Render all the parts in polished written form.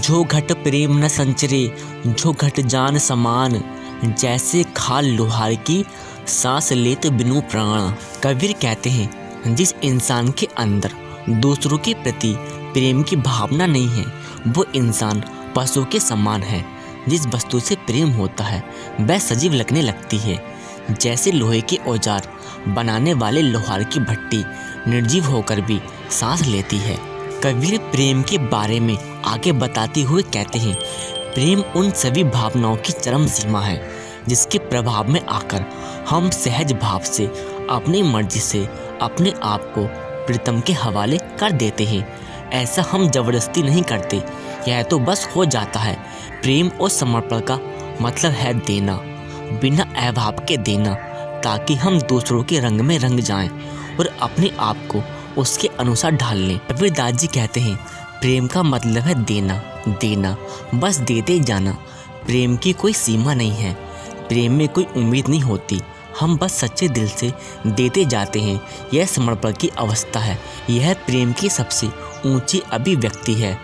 जो घट प्रेम न संचरे, जो घट जान समान, जैसे खाल लोहार की सांस लेत बिनु प्राण। कबीर कहते हैं जिस इंसान के अंदर दूसरों के प्रति प्रेम की भावना नहीं है वो इंसान पशु के समान है। जिस वस्तु से प्रेम होता है वह सजीव लगने लगती है। जैसे लोहे के औजार बनाने वाले लोहार की भट्टी निर्जीव होकर भी सांस लेती है। कबीर प्रेम के बारे में आगे बताते हुए कहते हैं, प्रेम उन सभी भावनाओं की चरम सीमा है जिसके प्रभाव में आकर हम सहज भाव से अपनी मर्जी से अपने आप को प्रीतम के हवाले कर देते हैं। ऐसा हम जबरदस्ती नहीं करते, यह तो बस हो जाता है। प्रेम और समर्पण का मतलब है देना, बिना अभाव के देना, ताकि हम दूसरों के रंग में रंग जाएं और अपने आप को उसके अनुसार ढाल लें। कबीर दास जी कहते हैं, प्रेम का मतलब है देना, देना, बस देते जाना। प्रेम की कोई सीमा नहीं है, प्रेम में कोई उम्मीद नहीं होती, हम बस सच्चे दिल से देते जाते हैं। यह समर्पण की अवस्था है, यह प्रेम की सबसे ऊंची अभिव्यक्ति है।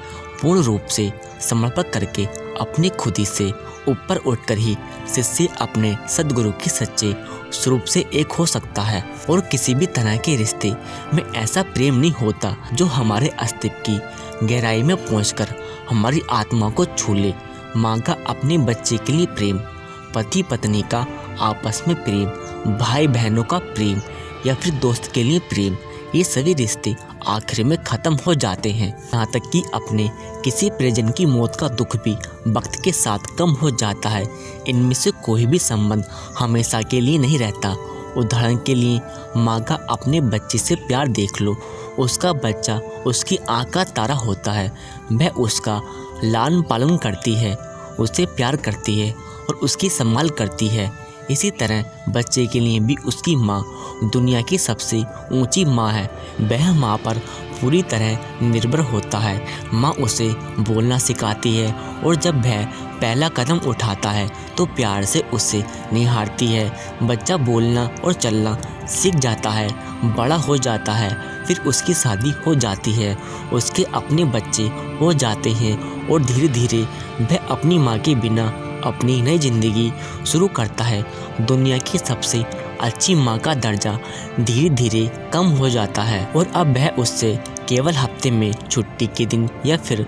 पूर्ण रूप से समर्पण करके अपनी खुदी से ऊपर उठकर ही शिष्य अपने सद्गुरु के सच्चे स्वरूप से एक हो सकता है। और किसी भी तरह के रिश्ते में ऐसा प्रेम नहीं होता जो हमारे अस्तित्व की गहराई में पहुंचकर हमारी आत्मा को छू ले। माँ का अपने बच्चे के लिए प्रेम, पति पत्नी का आपस में प्रेम, भाई बहनों का प्रेम या फिर दोस्त के लिए प्रेम, ये सभी रिश्ते आखिर में ख़त्म हो जाते हैं। यहाँ तक कि अपने किसी परिजन की मौत का दुख भी वक्त के साथ कम हो जाता है। इनमें से कोई भी संबंध हमेशा के लिए नहीं रहता। उदाहरण के लिए माँ का अपने बच्चे से प्यार देख लो। उसका बच्चा उसकी आँख का तारा होता है, वह उसका लालन पालन करती है, उसे प्यार करती है और उसकी संभाल करती है। इसी तरह बच्चे के लिए भी उसकी माँ दुनिया की सबसे ऊंची माँ है। वह माँ पर पूरी तरह निर्भर होता है। माँ उसे बोलना सिखाती है और जब वह पहला कदम उठाता है तो प्यार से उसे निहारती है। बच्चा बोलना और चलना सीख जाता है, बड़ा हो जाता है, फिर उसकी शादी हो जाती है, उसके अपने बच्चे हो जाते हैं और धीरे धीरे वह अपनी माँ के बिना अपनी नई जिंदगी शुरू करता है। दुनिया की सबसे अच्छी माँ का दर्जा धीरे धीरे कम हो जाता है और अब वह उससे केवल हफ्ते में छुट्टी के दिन या फिर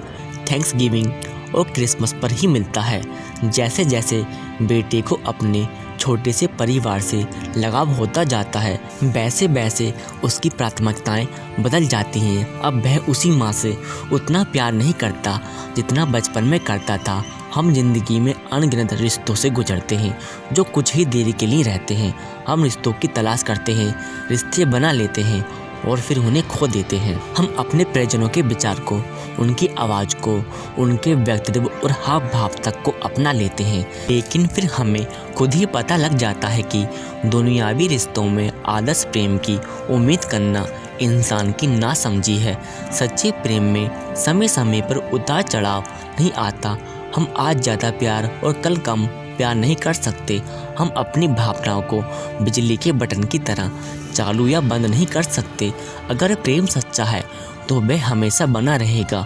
थैंक्स गिविंग और क्रिसमस पर ही मिलता है। जैसे जैसे बेटे को अपने छोटे से परिवार से लगाव होता जाता है वैसे वैसे उसकी प्राथमिकताएं बदल जाती हैं। अब वह उसी माँ से उतना प्यार नहीं करता जितना बचपन में करता था। हम जिंदगी में अनगिनत रिश्तों से गुजरते हैं जो कुछ ही देरी के लिए रहते हैं। हम रिश्तों की तलाश करते हैं, रिश्ते बना लेते हैं और फिर उन्हें खो देते हैं। हम अपने परिजनों के विचार को, उनकी आवाज़ को, उनके व्यक्तित्व और हाव भाव तक को अपना लेते हैं, लेकिन फिर हमें खुद ही पता लग जाता है कि दुनियावी रिश्तों में आदर्श प्रेम की उम्मीद करना इंसान की नासमझी है। सच्चे प्रेम में समय समय पर उतार चढ़ाव नहीं आता। हम आज ज़्यादा प्यार और कल कम प्यार नहीं कर सकते। हम अपनी भावनाओं को बिजली के बटन की तरह चालू या बंद नहीं कर सकते। अगर प्रेम सच्चा है तो वह हमेशा बना रहेगा।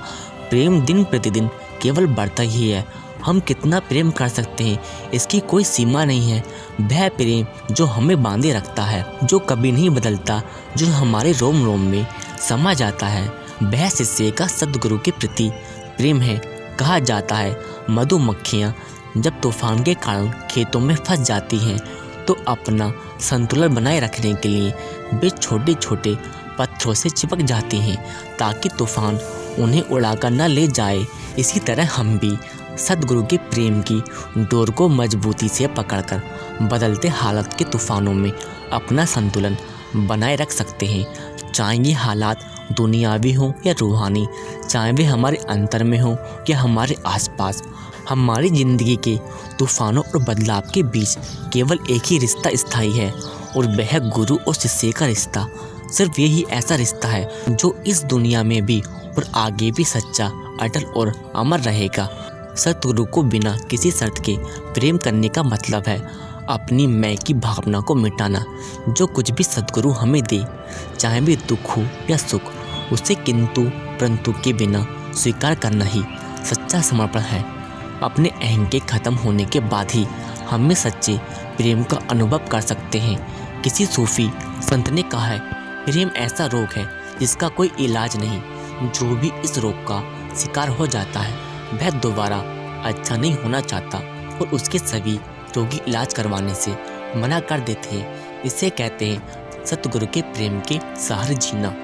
प्रेम दिन प्रतिदिन केवल बढ़ता ही है। हम कितना प्रेम कर सकते हैं इसकी कोई सीमा नहीं है। वह प्रेम जो हमें बांधे रखता है, जो कभी नहीं बदलता, जो हमारे रोम रोम में समा जाता है, वह शिष्य का सद्गुरु के प्रति प्रेम है। कहा जाता है मधुमक्खियाँ जब तूफान के कारण खेतों में फंस जाती हैं तो अपना संतुलन बनाए रखने के लिए वे छोटे छोटे पत्थरों से चिपक जाती हैं ताकि तूफान उन्हें उड़ाकर न ले जाए। इसी तरह हम भी सद्गुरु के प्रेम की डोर को मजबूती से पकड़कर बदलते हालात के तूफानों में अपना संतुलन बनाए रख सकते हैं। चाहे ये हालात दुनियावी हों या रूहानी, चाहे वे हमारे अंतर में हों या हमारे आसपास, हमारी ज़िंदगी के तूफानों और बदलाव के बीच केवल एक ही रिश्ता स्थायी है और वह गुरु और शिष्य का रिश्ता। सिर्फ यही ऐसा रिश्ता है जो इस दुनिया में भी और आगे भी सच्चा, अटल और अमर रहेगा। सतगुरु को बिना किसी शर्त के प्रेम करने का मतलब है अपनी मैं की भावना को मिटाना। जो कुछ भी सतगुरु हमें दे, चाहे भी दुख हो या सुख, उसे किंतु परंतु के बिना स्वीकार करना ही सच्चा समर्पण है। अपने अहं के खत्म होने के बाद ही हम सच्चे प्रेम का अनुभव कर सकते हैं। किसी सूफी संत ने कहा है, प्रेम ऐसा रोग है जिसका कोई इलाज नहीं। जो भी इस रोग का शिकार हो जाता है वह दोबारा अच्छा नहीं होना चाहता और उसके सभी रोगी इलाज करवाने से मना कर देते हैं। इसे कहते हैं सतगुरु के प्रेम के सहारे जीना।